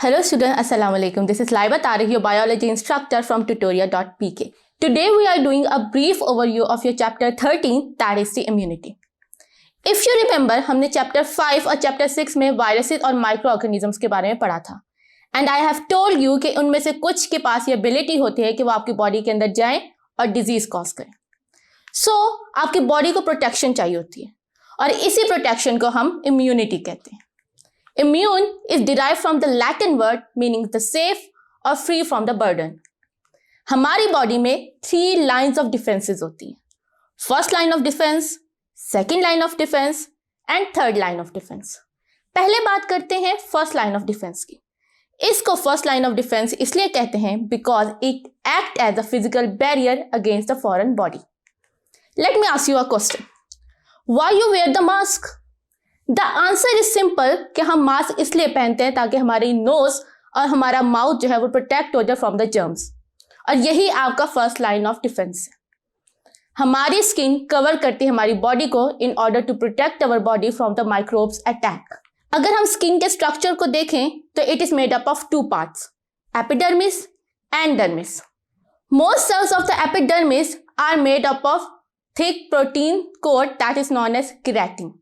Hello students, Assalamu alaikum. This is Laiba Tariq, your biology instructor from tutoria.pk. Today we are doing a brief overview of your chapter 13, that is the immunity. If you remember, हमने chapter 5 और chapter 6 में viruses और microorganisms के बारे में पढ़ा था. And I have told you कि उनमें से कुछ के पास ये ability होती है कि वो आपकी body के अंदर जाएं और disease cause करें. So, आपकी body को protection चाहिए होती है और इसी protection को हम immunity कहते हैं. Immune is derived from the Latin word meaning the safe or free from the burden. हमारी बॉडी में 3 lines of defenses होती हैं. First line of defense, second line of defense and third line of defense. पहले बात करते हैं first line of defense की. इसको first line of defense इसलिए कहते हैं because it acts as a physical barrier against the foreign body. Let me ask you a question. Why you wear the mask? The answer is simple कि हम mask इसलिए पहनते हैं ताकि हमारी नोज और हमारा माउथ जो है वो प्रोटेक्ट हो जाए फ्रॉम द जर्म्स, और यही आपका फर्स्ट लाइन ऑफ डिफेंस है. हमारी स्किन कवर करती है हमारी बॉडी को in order to protect our body from the microbes attack. अगर हम स्किन के स्ट्रक्चर को देखें तो it is made up of 2 parts, epidermis and dermis. Most cells of the epidermis are made up of thick protein coat that is known as keratin.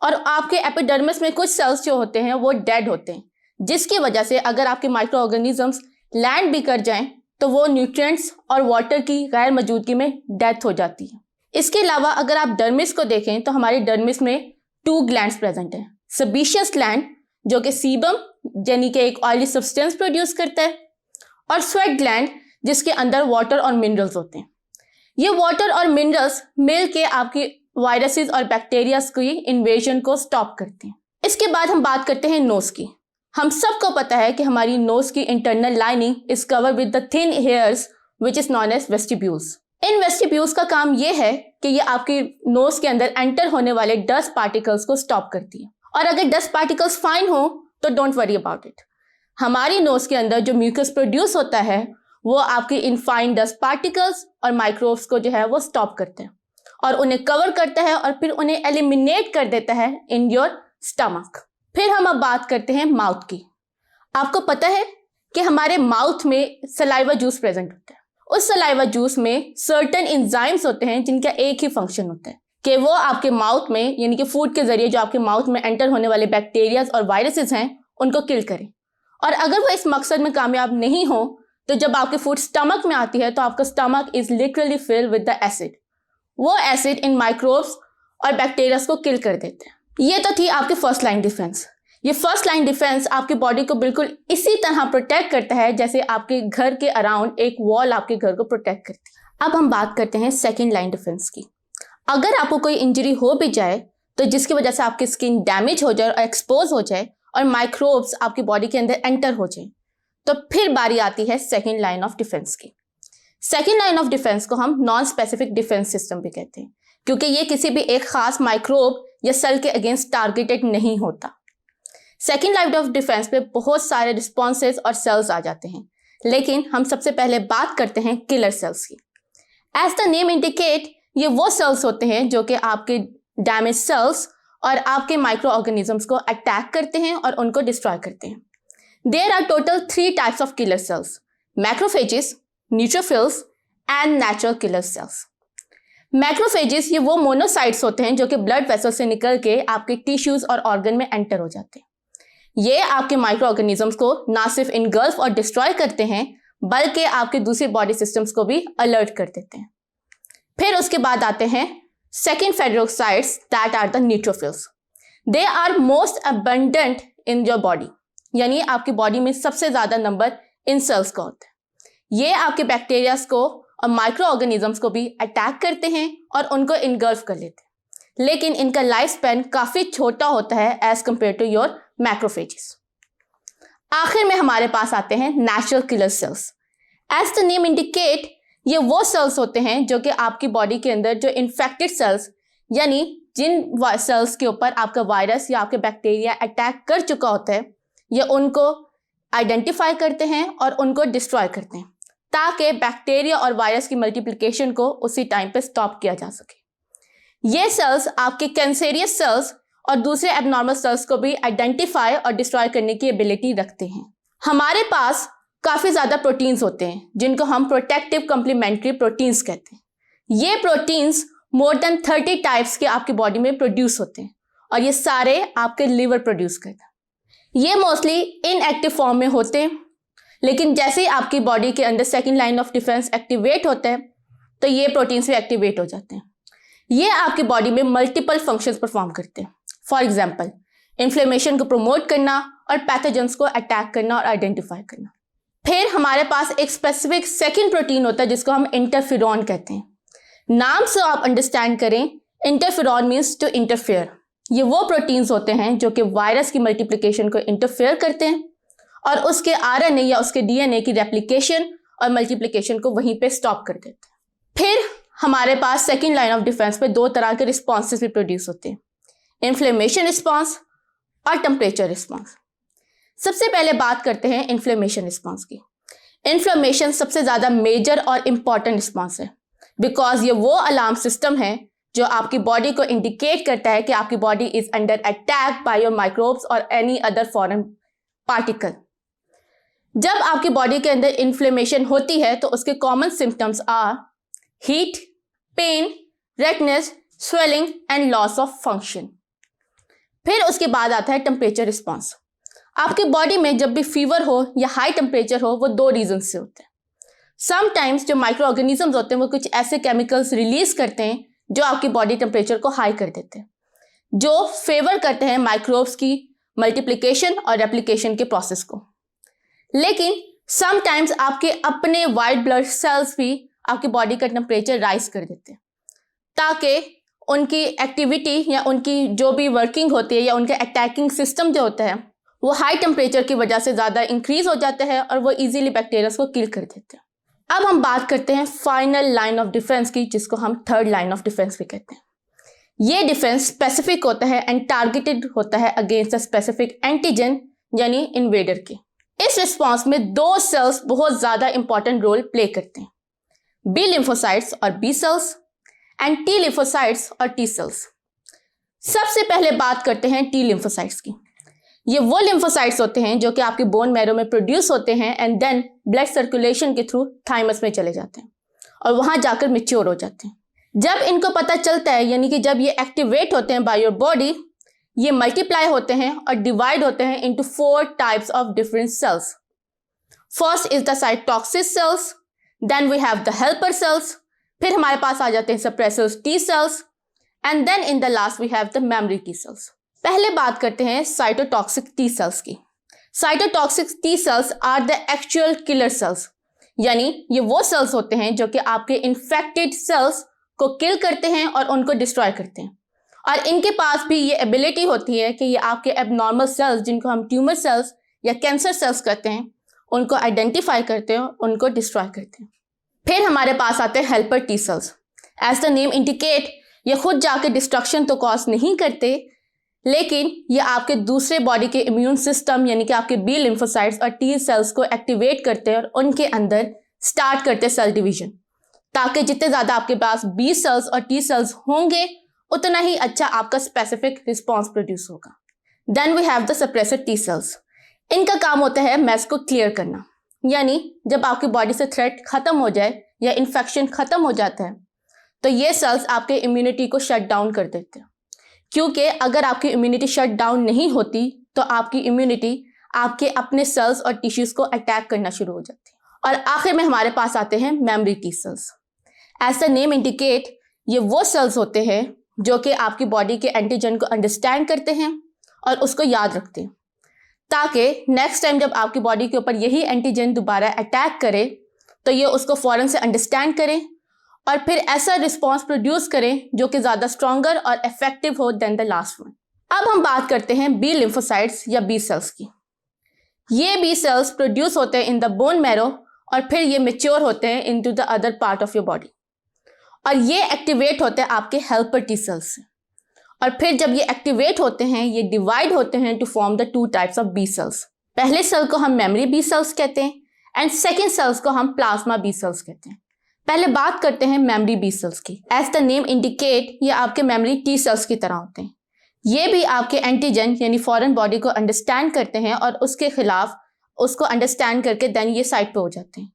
और आपके epidermis में कुछ सेल्स जो होते हैं वो डेड होते हैं, जिसकी वजह से अगर आपके माइक्रो ऑर्गेनिजम्स लैंड भी कर जाएं तो वो न्यूट्रिएंट्स और वाटर की गैर मौजूदगी में डेथ हो जाती है. इसके अलावा अगर आप डर्मिस को देखें तो हमारे डर्मिस में 2 ग्लैंड्स प्रेजेंट हैं. सेबेशियस ग्लैंड जो कि सीबम यानी कि एक ऑयली सब्सटेंस प्रोड्यूस करता है, और स्वेट ग्लैंड जिसके अंदर वाटर और मिनरल्स होते हैं. ये वाटर और मिनरल्स मिल के आपकी वायरसेस और बैक्टीरियाज की इन्वेजन को स्टॉप करते हैं. इसके बाद हम बात करते हैं नोज की. हम सबको पता है कि हमारी नोज की internal lining is covered with the thin hairs which is known as vestibules. इन वेस्टिब्यूल्स का काम ये है कि ये आपकी नोज के अंदर एंटर होने वाले डस्ट पार्टिकल्स को स्टॉप करती है, और अगर डस्ट पार्टिकल्स फाइन हो तो डोंट वरी अबाउट इट. हमारी नोज के अंदर जो म्यूकस प्रोड्यूस होता है वो आपकी इन फाइन डस्ट पार्टिकल्स और माइक्रोब्स को जो है वो स्टॉप करते हैं और उन्हें कवर करता है और फिर उन्हें एलिमिनेट कर देता है इन योर स्टमक. फिर हम अब बात करते हैं माउथ की. आपको पता है कि हमारे माउथ में सलाइवा जूस प्रेजेंट होता है. उस सलाइवा जूस में सर्टेन एंजाइम्स होते हैं जिनका एक ही फंक्शन होता है कि वो आपके माउथ में यानी कि फूड के जरिए जो आपके माउथ में एंटर होने वाले बैक्टीरियाज और वायरसेस हैं उनको किल करें. और अगर वो इस मकसद में कामयाब नहीं हो तो जब आपकी फूड स्टमक में आती है तो आपका stomach is literally filled with the acid. वो एसिड इन माइक्रोब्स और बैक्टीरियाज को किल कर देते हैं. ये तो थी आपकी फर्स्ट लाइन डिफेंस. ये फर्स्ट लाइन डिफेंस आपकी बॉडी को बिल्कुल इसी तरह प्रोटेक्ट करता है जैसे आपके घर के अराउंड एक वॉल आपके घर को प्रोटेक्ट करती है. अब हम बात करते हैं सेकेंड लाइन डिफेंस की. अगर आपको कोई इंजरी हो भी जाए तो जिसकी वजह से आपकी स्किन डैमेज हो जाए और एक्सपोज हो जाए और माइक्रोब्स आपकी बॉडी के अंदर एंटर हो जाए तो फिर बारी आती है सेकेंड लाइन ऑफ डिफेंस की. सेकेंड लाइन ऑफ डिफेंस को हम नॉन स्पेसिफिक डिफेंस सिस्टम भी कहते हैं क्योंकि ये किसी भी एक खास माइक्रोब या सेल के अगेंस्ट टारगेटेड नहीं होता. सेकेंड लाइन ऑफ डिफेंस पे बहुत सारे रिस्पॉन्सेज और सेल्स आ जाते हैं, लेकिन हम सबसे पहले बात करते हैं किलर सेल्स की. एज द नेम इंडिकेट, ये वो सेल्स होते हैं जो कि आपके डैमेज सेल्स और आपके माइक्रो ऑर्गेनिजम्स को अटैक करते हैं और उनको डिस्ट्रॉय करते हैं. There are total 3 types of killer cells: macrophages, neutrophils and natural killer cells. Macrophages ये वो मोनोसाइट्स होते हैं जो कि ब्लड वेसल से निकल के आपके टिश्यूज और ऑर्गन में एंटर हो जाते हैं. ये आपके माइक्रो ऑर्गेनिजम्स को ना सिर्फ इनगल्फ और डिस्ट्रॉय करते हैं बल्कि आपके दूसरे बॉडी सिस्टम्स को भी अलर्ट कर देते हैं. फिर उसके बाद आते हैं second phagocytes that are the neutrophils. They are most abundant in your body, यानी आपकी बॉडी में सबसे ज्यादा नंबर इन सेल्स का होता है. ये आपके बैक्टीरियाज को और माइक्रो ऑर्गेनिजम्स को भी अटैक करते हैं और उनको इनगल्फ कर लेते हैं, लेकिन इनका लाइफ स्पैन काफी छोटा होता है as compare to your macrophages. आखिर में हमारे पास आते हैं natural killer cells. As the name indicate, ये वो सेल्स होते हैं जो कि आपकी बॉडी के अंदर जो इन्फेक्टेड सेल्स यानी जिन सेल्स के ऊपर आपका वायरस या आपके बैक्टीरिया अटैक कर चुका होता है, ये उनको आइडेंटिफाई करते हैं और उनको डिस्ट्रॉय करते हैं ताकि बैक्टीरिया और वायरस की मल्टीप्लिकेशन को उसी टाइम पे स्टॉप किया जा सके. ये सेल्स आपके कैंसेरियस सेल्स और दूसरे एबनॉर्मल सेल्स को भी आइडेंटिफाई और डिस्ट्रॉय करने की एबिलिटी रखते हैं. हमारे पास काफ़ी ज़्यादा प्रोटीन्स होते हैं जिनको हम प्रोटेक्टिव कम्प्लीमेंट्री प्रोटीन्स कहते हैं। ये प्रोटीन्स मोर देन 30 टाइप्स के आपकी बॉडी में प्रोड्यूस होते हैं और ये सारे आपके लिवर प्रोड्यूस करता है। ये मोस्टली इनएक्टिव फॉर्म में होते हैं, लेकिन जैसे ही आपकी बॉडी के अंदर second line of defence activate होता है तो ये प्रोटीन्स भी एक्टिवेट हो जाते हैं। ये आपकी बॉडी में मल्टीपल फंक्शंस परफॉर्म करते हैं। फॉर एग्जांपल, इन्फ्लेमेशन को प्रमोट करना और पैथोजेंस को अटैक करना और आइडेंटिफाई करना। फिर हमारे पास एक स्पेसिफिक सेकेंड प्रोटीन होता है जिसको हम इंटरफेरॉन कहते हैं। नाम से आप अंडरस्टैंड करें, इंटरफेरॉन मीन्स टू इंटरफेयर। ये वो प्रोटीन्स होते हैं जो कि वायरस की मल्टीप्लिकेशन को इंटरफेयर करते हैं और उसके आरएनए या उसके डीएनए की रेप्लिकेशन और मल्टीप्लिकेशन को वहीं पे स्टॉप कर देते हैं। फिर हमारे पास सेकेंड लाइन ऑफ डिफेंस पे दो तरह के रिस्पॉन्सेस भी प्रोड्यूस होते हैं, इन्फ्लेमेशन रिस्पॉन्स और टेम्परेचर रिस्पॉन्स। सबसे पहले बात करते हैं इन्फ्लेमेशन रिस्पॉन्स की। इन्फ्लेमेशन सबसे ज़्यादा मेजर और इम्पॉर्टेंट रिस्पॉन्स है बिकॉज ये वो अलार्म सिस्टम है जो आपकी बॉडी को इंडिकेट करता है कि आपकी body is under attack by your microbes और एनी अदर फॉरेन पार्टिकल। जब आपकी बॉडी के अंदर इन्फ्लेमेशन होती है तो उसके common symptoms are heat, pain, redness, swelling and loss of function. फिर उसके बाद आता है टेम्परेचर रिस्पॉन्स। आपकी बॉडी में जब भी फीवर हो या हाई टेम्परेचर हो वो दो रीजन से होते हैं। समटाइम्स जो माइक्रो ऑर्गेनिजम्स होते हैं वो कुछ ऐसे केमिकल्स रिलीज करते हैं जो आपकी बॉडी टेम्परेचर को हाई कर देते हैं, जो फेवर करते हैं माइक्रोब्स की मल्टीप्लिकेशन और रेप्लिकेशन के प्रोसेस को। लेकिन समटाइम्स आपके अपने वाइट ब्लड सेल्स भी आपकी बॉडी का टेम्परेचर राइज कर देते हैं ताकि उनकी एक्टिविटी या उनकी जो भी वर्किंग होती है या उनका अटैकिंग सिस्टम जो होता है वो हाई टेम्परेचर की वजह से ज़्यादा इंक्रीज हो जाता है और वो इजीली बैक्टीरिया को किल कर देते हैं। अब हम बात करते हैं फाइनल लाइन ऑफ डिफेंस की, जिसको हम थर्ड लाइन ऑफ डिफेंस भी कहते हैं। ये डिफेंस स्पेसिफिक होता है एंड टारगेटेड होता है अगेंस्ट अ स्पेसिफिक एंटीजन यानी इन्वेडर के। इस रिस्पॉन्स में दो सेल्स बहुत ज़्यादा इंपॉर्टेंट रोल प्ले करते हैं, बी लिम्फोसाइट्स और B cells and T lymphocytes और टी सेल्स। सबसे पहले बात करते हैं टी लिम्फोसाइट्स की। ये वो लिम्फोसाइट्स होते हैं जो कि आपके बोन मैरो में प्रोड्यूस होते हैं एंड देन ब्लड सर्कुलेशन के थ्रू थाइमस में चले जाते हैं और वहां जाकर मैच्योर हो जाते हैं। जब इनको पता चलता है यानी कि जब ये एक्टिवेट होते हैं बाय योर बॉडी, ये मल्टीप्लाई होते हैं और डिवाइड होते हैं into 4 types of different cells. First is the cytotoxic cells, then we have the helper cells, फिर हमारे पास आ जाते हैं suppressors T cells and then in the last we have the memory T cells. पहले बात करते हैं साइटोटॉक्सिक टी सेल्स की। Cytotoxic T cells are the actual killer cells, यानी ये वो सेल्स होते हैं जो कि आपके इन्फेक्टेड सेल्स को किल करते हैं और उनको डिस्ट्रॉय करते हैं। और इनके पास भी ये एबिलिटी होती है कि ये आपके एबनॉर्मल सेल्स जिनको हम ट्यूमर सेल्स या कैंसर सेल्स कहते हैं उनको आइडेंटिफाई करते हैं और उनको डिस्ट्रॉय करते हैं। फिर हमारे पास आते हैं helper T cells. As the name indicate, ये खुद जाके डिस्ट्रक्शन तो कॉज नहीं करते, लेकिन ये आपके दूसरे बॉडी के इम्यून सिस्टम यानी कि आपके बी लिम्फोसाइट्स और टी सेल्स को एक्टिवेट करते हैं और उनके अंदर स्टार्ट करते हैं सेल डिवीजन, ताकि जितने ज़्यादा आपके पास बी सेल्स और टी सेल्स होंगे उतना ही अच्छा आपका स्पेसिफिक रिस्पॉन्स प्रोड्यूस होगा। Then we have the suppressor T cells. इनका काम होता है मैस को क्लियर करना, यानी जब आपकी बॉडी से थ्रेट खत्म हो जाए या इन्फेक्शन खत्म हो जाता है तो ये सेल्स आपके इम्यूनिटी को शट डाउन कर देते हैं, क्योंकि अगर आपकी इम्यूनिटी शट डाउन नहीं होती तो आपकी इम्यूनिटी आपके अपने सेल्स और टिश्यूज को अटैक करना शुरू हो जाती है। और आखिर में हमारे पास आते हैं memory T cells. As the name indicate, ये वो सेल्स होते हैं जो कि आपकी बॉडी के एंटीजन को अंडरस्टैंड करते हैं और उसको याद रखते हैं, ताकि नेक्स्ट टाइम जब आपकी बॉडी के ऊपर यही एंटीजन दोबारा अटैक करे तो ये उसको फ़ौरन से अंडरस्टैंड करें और फिर ऐसा रिस्पॉन्स प्रोड्यूस करें जो कि ज़्यादा स्ट्रॉन्गर और इफेक्टिव हो देन द लास्ट वन। अब हम बात करते हैं बी लिम्फोसाइट्स या बी सेल्स की। ये बी सेल्स प्रोड्यूस होते हैं इन द बोन मैरो और फिर ये मेच्योर होते हैं into the other part of your body और ये एक्टिवेट होते हैं आपके हेल्पर टी सेल्स से। और फिर जब ये एक्टिवेट होते हैं ये डिवाइड होते हैं to form the 2 types of B cells. पहले सेल को हम मेमोरी बी सेल्स कहते हैं एंड सेकेंड सेल्स को हम प्लाज्मा बी सेल्स कहते हैं। पहले बात करते हैं मेमोरी बी सेल्स की। एज द नेम इंडिकेट, ये आपके मेमोरी टी सेल्स की तरह होते हैं। ये भी आपके एंटीजन यानी फॉरेन बॉडी को अंडरस्टैंड करते हैं और उसके खिलाफ उसको अंडरस्टैंड करके देन ये साइड पे हो जाते हैं।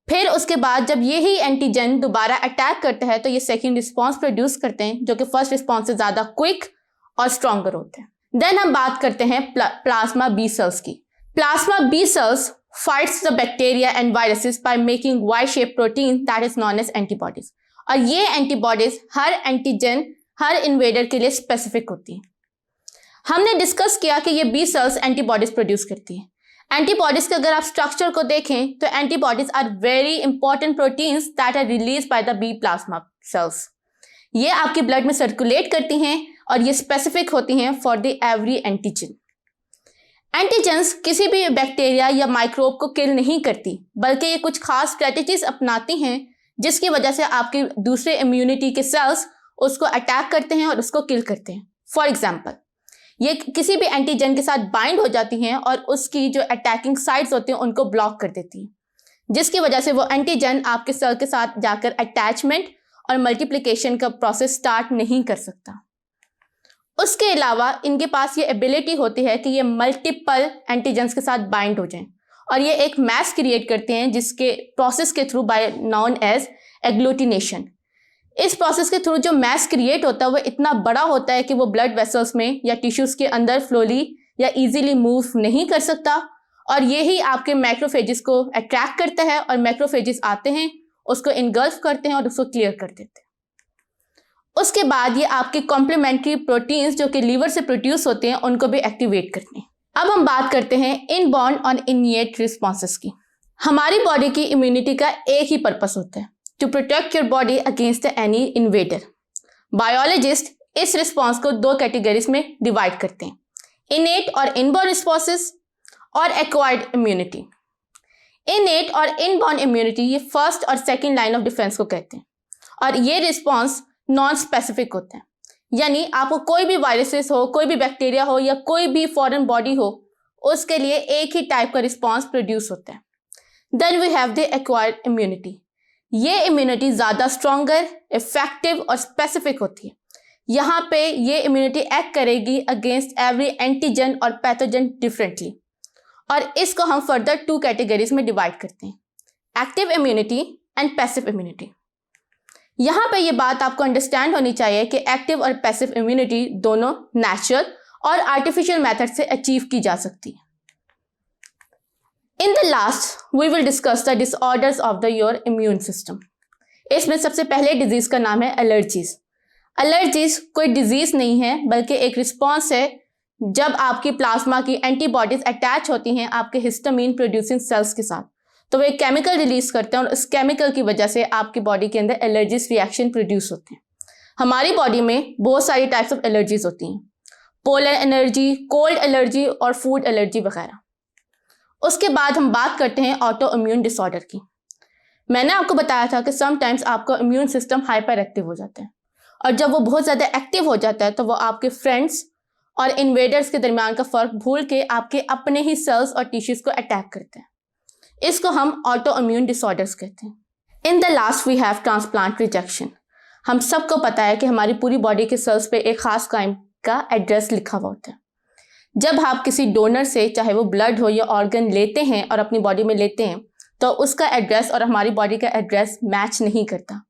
फिर उसके बाद जब यही एंटीजन दोबारा अटैक करता है तो ये सेकेंड रिस्पॉन्स प्रोड्यूस करते हैं जो कि फर्स्ट रिस्पॉन्स से ज़्यादा क्विक और स्ट्रॉन्गर होते हैं। देन हम बात करते हैं प्लाज्मा बी सेल्स की। Plasma B cells fights the bacteria and viruses by making Y-shaped protein that is known as antibodies। और ये एंटीबॉडीज हर एंटीजन, हर इन्वेडर के लिए स्पेसिफिक होती हैं। हमने डिस्कस किया कि ये बी सेल्स एंटीबॉडीज प्रोड्यूस करती हैं। एंटीबॉडीज के अगर आप स्ट्रक्चर को देखें तो antibodies are very important proteins that are release by the B plasma cells. ये आपके ब्लड में सर्कुलेट करती हैं और ये स्पेसिफिक होती हैं for the every antigen. Antigens किसी भी बैक्टीरिया या माइक्रोब को किल नहीं करती, बल्कि ये कुछ खास स्ट्रेटजीज अपनाती हैं जिसकी वजह से आपके दूसरे इम्यूनिटी के सेल्स उसको अटैक करते हैं और उसको किल करते हैं। फॉर एग्जाम्पल, ये किसी भी एंटीजन के साथ बाइंड हो जाती हैं और उसकी जो अटैकिंग साइट्स होती हैं उनको ब्लॉक कर देती हैं, जिसकी वजह से वो एंटीजन आपके सेल के साथ जाकर अटैचमेंट और मल्टीप्लिकेशन का प्रोसेस स्टार्ट नहीं कर सकता। उसके अलावा इनके पास ये एबिलिटी होती है कि ये मल्टीपल एंटीजेंस के साथ बाइंड हो जाएं और ये एक मैस क्रिएट करते हैं जिसके प्रोसेस के through by known as agglutination. इस प्रोसेस के थ्रू जो मैस क्रिएट होता है वो इतना बड़ा होता है कि वो ब्लड वेसल्स में या टिश्यूज के अंदर फ्लोली या इजीली मूव नहीं कर सकता और यही आपके मैक्रोफेजेस को अट्रैक्ट करता है और मैक्रोफेजेस आते हैं, उसको इनगल्फ करते हैं और उसको क्लियर कर देते हैं। उसके बाद ये आपके कॉम्प्लीमेंट्री प्रोटीन्स जो कि लीवर से प्रोड्यूस होते हैं उनको भी एक्टिवेट करते हैं। अब हम बात करते हैं इनबॉर्न और इनिएट रिस्पॉन्सेस की। हमारी बॉडी की इम्यूनिटी का एक ही पर्पस होता है, to protect your body against any invader. Biologist इस रिस्पॉन्स को दो कैटेगरीज में डिवाइड करते हैं, इनेट और इनबॉर्न रिस्पॉन्सेस और एक्वायर्ड इम्यूनिटी। इनेट और इनबॉर्न इम्यूनिटी ये फर्स्ट और सेकेंड लाइन ऑफ डिफेंस को कहते हैं और ये रिस्पॉन्स नॉन स्पेसिफिक होते हैं, यानी आपको कोई भी वायरसेस हो, कोई भी बैक्टीरिया हो या कोई भी फॉरेन बॉडी हो, उसके लिए एक ही टाइप का रिस्पॉन्स प्रोड्यूस होता है। Then we have the acquired immunity. ये इम्यूनिटी ज़्यादा स्ट्रॉन्गर, इफेक्टिव और स्पेसिफिक होती है। यहाँ पे ये इम्यूनिटी एक्ट करेगी अगेंस्ट एवरी एंटीजन और पैथोजन डिफरेंटली और इसको हम फर्दर टू कैटेगरीज में डिवाइड करते हैं, active immunity and passive immunity. यहाँ पे ये बात आपको अंडरस्टैंड होनी चाहिए कि एक्टिव और पैसिव इम्यूनिटी दोनों नेचुरल और आर्टिफिशियल मेथड से अचीव की जा सकती है। In the last we will discuss the disorders of the your immune system. इसमें सबसे पहले डिजीज का नाम है एलर्जीज। एलर्जीज कोई डिजीज नहीं है बल्कि एक रिस्पॉन्स है जब आपकी प्लाज्मा की एंटीबॉडीज अटैच होती हैं आपके हिस्टामीन प्रोड्यूसिंग सेल्स के साथ, तो वो एक केमिकल रिलीज करते हैं और उस केमिकल की वजह से आपकी बॉडी के अंदर एलर्जीज रिएक्शन प्रोड्यूस होते हैं। हमारी बॉडी में बहुत सारी टाइप्स ऑफ एलर्जीज होती हैं, पोलर एलर्जी, कोल्ड एलर्जी और फूड एलर्जी वगैरह। उसके बाद हम बात करते हैं ऑटो इम्यून डिसऑर्डर की। मैंने आपको बताया था कि समटाइम्स आपका इम्यून सिस्टम हाइपर एक्टिव हो जाता है और जब वो बहुत ज़्यादा एक्टिव हो जाता है तो वो आपके फ्रेंड्स और इन्वेडर्स के दरमियान का फ़र्क भूल के आपके अपने ही सेल्स और टिश्यूज़ को अटैक करते हैं। इसको हम ऑटो इम्यून डिसऑर्डर्स कहते हैं। In the last we have transplant rejection. हम सबको पता है कि हमारी पूरी बॉडी के सेल्स पे एक खास काइंड का एड्रेस लिखा हुआ होता है। जब आप किसी डोनर से, चाहे वो ब्लड हो या ऑर्गन, लेते हैं और अपनी बॉडी में लेते हैं तो उसका एड्रेस और हमारी बॉडी का एड्रेस मैच नहीं करता,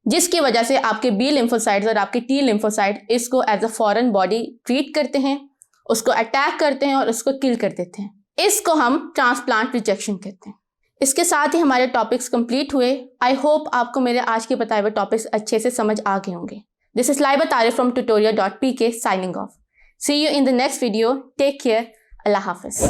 जिसकी वजह से आपके बी लिम्फोसाइट्स और आपके टी लिम्फोसाइट इसको as a foreign body treat करते हैं, उसको अटैक करते हैं और उसको किल कर देते हैं। इसको हम ट्रांसप्लांट रिजेक्शन कहते हैं। इसके साथ ही हमारे टॉपिक्स कंप्लीट हुए। आई होप आपको मेरे आज के बताए हुए टॉपिक्स अच्छे से समझ आ गए होंगे। This is Laiba Tariq from tutoria.pk signing off. See you in the next video. Take care. Allah Hafiz.